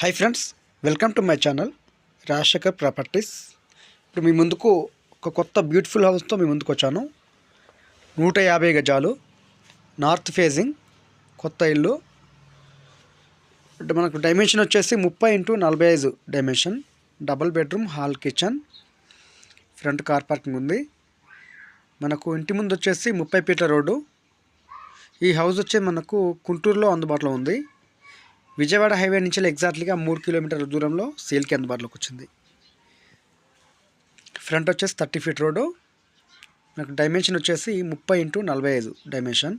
Hi friends, welcome to my channel Rajasekhar properties. ఇప్పుడు మీ ముందుకు ఒక కొత్త బ్యూటిఫుల్ హౌస్తో మీ ముందుకు వచ్చాను. 150 గజాలు నార్త్ ఫేజింగ్ కొత్త ఇల్లు. అంటే మనకు డైమెన్షన్ వచ్చేసి 30x45 dimension. Double bedroom, hall, kitchen, front car parking ఉంది. మనకు ఇంటి ముందు వచ్చేసి 30 ఫీట్ల రోడ్డు. ఈ హౌస్ వచ్చి మనకు గుంటూరులో అందుబాటులో ఉంది. విజయవాడ హైవే నుంచి ఎగ్జాక్ట్లీగా 3 కిలోమీటర్ల దూరంలో సేల్కి అందుబాటులోకి వచ్చింది. ఫ్రంట్ వచ్చేసి 30 ఫీట్ రోడ్డు. నాకు డైమెన్షన్ వచ్చేసి 30x45 dimension.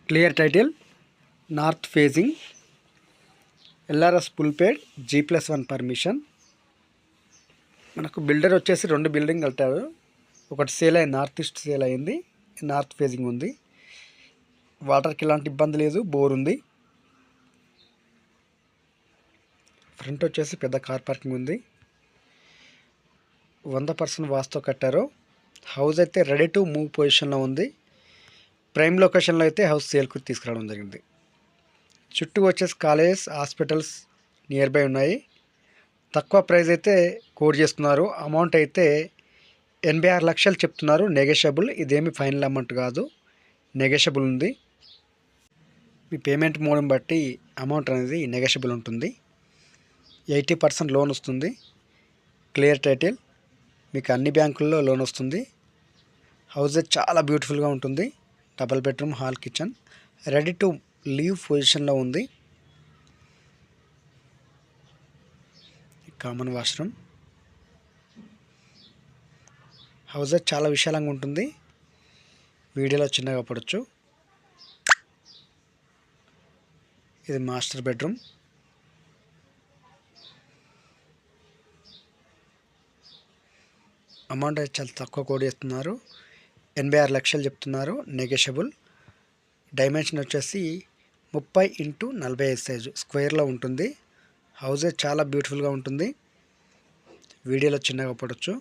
Clear title, north facing, LRS full పేడ్, G+1 పర్మిషన్. మనకు బిల్డర్ వచ్చేసి 2 బిల్డింగ్ కట్టారు. ఒకటి సేల్ అయింది, నార్త్ ఈస్ట్ సేల్ అయింది, నార్త్ ఫేజింగ్ ఉంది. వాటర్కి ఎలాంటి ఇబ్బంది లేదు, బోర్ ఉంది. ఫ్రంట్ వచ్చేసి పెద్ద కార్ పార్కింగ్ ఉంది. 100% వాస్తుతో కట్టారు. హౌస్ అయితే రెడీ టు మూవ్ పొజిషన్లో ఉంది. ప్రైమ్ లొకేషన్లో అయితే హౌస్ సేల్కు తీసుకురావడం జరిగింది. చుట్టూ వచ్చేసి కాలేజెస్, హాస్పిటల్స్ నియర్ బై ఉన్నాయి. తక్కువ ప్రైస్ అయితే కోట్ చేస్తున్నారు. అమౌంట్ అయితే 86 లక్షలు చెప్తున్నారు. నెగోషియబుల్, ఇదేమి ఫైనల్ అమౌంట్ కాదు, నెగోషియబుల్ ఉంది. మీ పేమెంట్ మోడ్ని బట్టి అమౌంట్ అనేది నెగోషియబుల్ ఉంటుంది. 80% లోన్ వస్తుంది. క్లియర్ టైటిల్, మీకు అన్ని బ్యాంకుల్లో లోన్ వస్తుంది. హౌస్ చాలా బ్యూటిఫుల్గా ఉంటుంది. Double bedroom, hall, kitchen, ready to leave పొజిషన్లో ఉంది. Common washroom. హౌస్ చాలా విశాలంగా ఉంటుంది. వీడియోలో చిన్నగా పడవచ్చు. ఇది మాస్టర్ బెడ్రూమ్. అమౌంట్ అయితే చాలా తక్కువ కోడ్ చేస్తున్నారు. 86 లక్షలు చెప్తున్నారు, నెగోషియబుల్. డైమెన్షన్ వచ్చేసి 30x45 సైజు స్క్వేర్లో ఉంటుంది. హౌస్ చాలా బ్యూటిఫుల్గా ఉంటుంది. వీడియోలో చిన్నగా పడవచ్చు.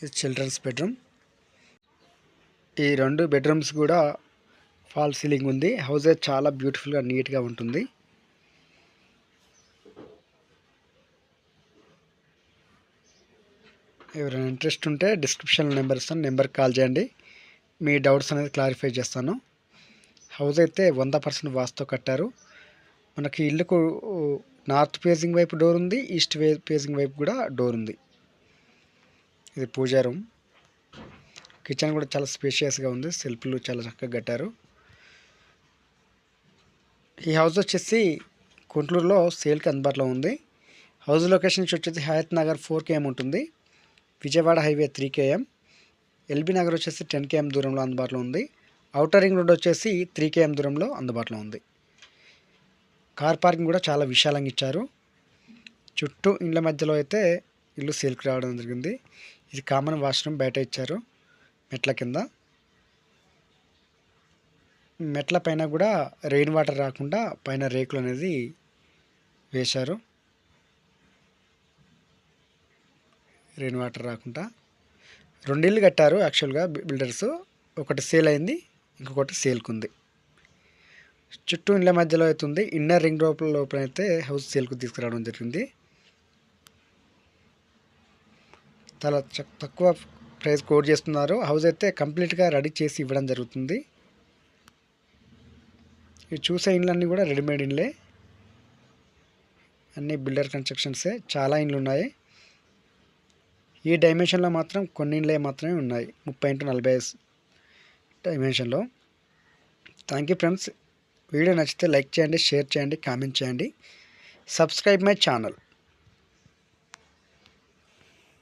ఇది చిల్డ్రన్స్ బెడ్రూమ్. ఈ 2 బెడ్రూమ్స్ కూడా ఫాల్ సీలింగ్ ఉంది. హౌస్ చాలా బ్యూటిఫుల్గా నీట్గా ఉంటుంది. ఎవరైనా ఇంట్రెస్ట్ ఉంటే డిస్క్రిప్షన్లో నెంబర్ ఇస్తాను, నెంబర్కి కాల్ చేయండి. మీ డౌట్స్ అనేది క్లారిఫై చేస్తాను. హౌస్ అయితే 100% వాస్తుతో కట్టారు. మనకి ఇల్లుకు నార్త్ ఫేసింగ్ వైపు డోర్ ఉంది, ఈస్ట్ ఫేసింగ్ వైపు కూడా డోర్ ఉంది. ఇది పూజా రూమ్. కిచెన్ కూడా చాలా స్పేషియస్గా ఉంది. సెల్ఫ్లు చాలా చక్కగా కట్టారు. ఈ హౌస్ వచ్చేసి గుంటూరులో సేల్కి అందుబాటులో ఉంది. హౌస్ లొకేషన్ వచ్చేసి హయత్ నగర్ 4 km ఉంటుంది. Vijayawada highway 3 km, LB Nagar వచ్చేసి 10 km దూరంలో అందుబాటులో ఉంది. ఔటర్ రింగ్ రోడ్ వచ్చేసి 3 km దూరంలో అందుబాటులో ఉంది. కార్ పార్కింగ్ కూడా చాలా విశాలంగా ఇచ్చారు. చుట్టూ ఇండ్ల మధ్యలో అయితే ఇల్లు సేల్కి రావడం జరిగింది. ఇది కామన్ వాష్రూమ్ బయట ఇచ్చారు, మెట్ల కింద. మెట్ల పైన కూడా రెయిన్ వాటర్ రాకుండా పైన రేకులు అనేది వేశారు. రెయిన్ వాటర్ రాకుండా 2 ఇళ్ళు కట్టారు యాక్చువల్గా బిల్డర్స్. ఒకటి సేల్ అయింది, ఇంకొకటి సేల్కి ఉంది. చుట్టూ ఇళ్ళ మధ్యలో అయితే ఉంది. ఇన్నర్ రింగ్ రోడ్ లోపల అయితే హౌస్ సేల్కు తీసుకురావడం జరిగింది. చాలా తక్కువ ప్రైస్ కోట్ చేస్తున్నారు. హౌస్ అయితే కంప్లీట్గా రెడీ చేసి ఇవ్వడం జరుగుతుంది. ఇవి చూసే ఇండ్లన్నీ కూడా రెడీమేడ్ ఇండ్లే, అన్నీ బిల్డర్ కన్స్ట్రక్షన్సే. చాలా ఇండ్లు ఉన్నాయి. ఈ డైమెన్షన్లో మాత్రం కొన్ని ఇండ్లే మాత్రమే ఉన్నాయి, 30x45 డైమెన్షన్లో. Thank you friends. వీడియో నచ్చితే లైక్ చేయండి, షేర్ చేయండి, కామెంట్ చేయండి. Subscribe my channel.